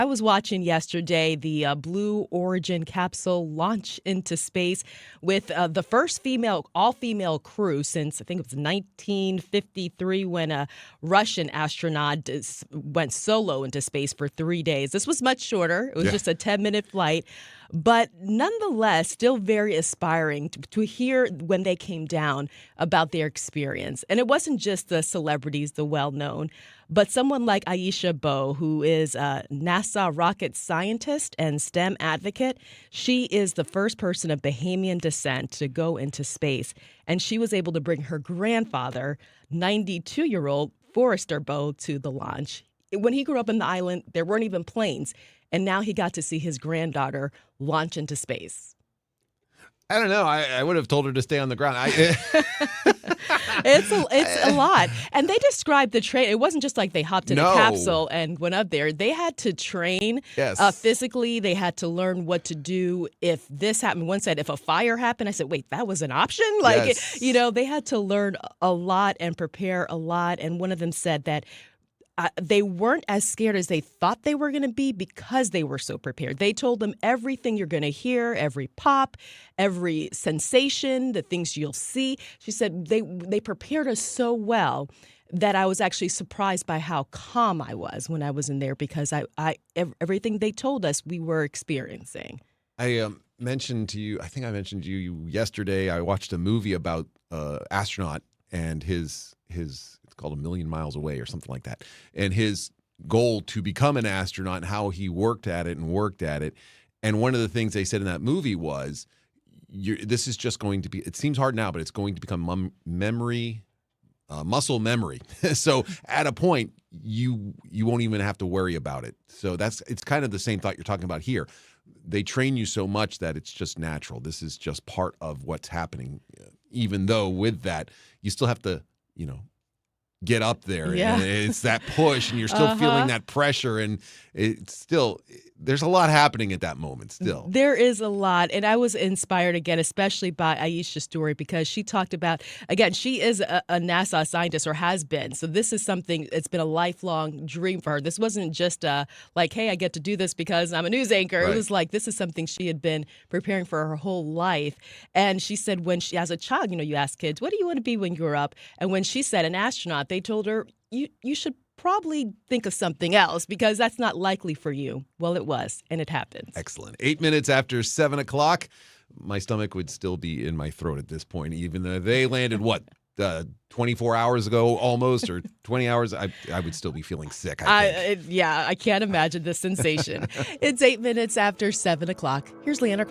I was watching yesterday the Blue Origin capsule launch into space with the first all-female crew since I think it was 1953 when a Russian astronaut went solo into space for 3 days. This was much shorter. It was just a 10-minute flight. But nonetheless, still very aspiring to hear when they came down about their experience. And it wasn't just the celebrities, the well-known, but someone like Aisha Bowe, who is a NASA rocket scientist and STEM advocate. She is the first person of Bahamian descent to go into space. And she was able to bring her grandfather, 92-year-old Forrester Bowe, to the launch. When he grew up in the island, there weren't even planes. And now he got to see his granddaughter launch into space. I don't know. I would have told her to stay on the ground. It's a lot. And they described the train. It wasn't just like they hopped in a capsule and went up there. They had to train physically. They had to learn what to do if this happened. One said, if a fire happened, I said, wait, that was an option? They had to learn a lot and prepare a lot. And one of them said that they weren't as scared as they thought they were going to be because they were so prepared. They told them everything you're going to hear, every pop, every sensation, the things you'll see. She said they prepared us so well that I was actually surprised by how calm I was when I was in there because everything they told us we were experiencing. I mentioned to you, I think I mentioned to you yesterday, I watched a movie about astronaut and his it's called A Million Miles Away or something like that. And his goal to become an astronaut and how he worked at it. And one of the things they said in that movie was, this is just going to be, it seems hard now, but it's going to become muscle memory. So at a point, you won't even have to worry about it. So it's kind of the same thought you're talking about here. They train you so much that it's just natural. This is just part of what's happening. Even though with that, you still have to, get up there. Yeah. And it's that push and you're still feeling that pressure. And it's still, there's a lot happening at that moment still. There is a lot. And I was inspired again, especially by Aisha's story, because she talked about, again, she is a NASA scientist or has been. So this is something, it's been a lifelong dream for her. This wasn't just like, hey, I get to do this because I'm a news anchor. Right. It was like, this is something she had been preparing for her whole life. And she said when she, as a child, you ask kids, what do you want to be when you grow up? And when she said an astronaut, they told her, you should probably think of something else because that's not likely for you. Well, it was, and it happened. Excellent. 8 minutes after 7 o'clock, my stomach would still be in my throat at this point, even though they landed, 24 hours ago almost, or 20 hours, I would still be feeling sick, I think. I can't imagine the sensation. It's 8 minutes after 7 o'clock. Here's Leanna.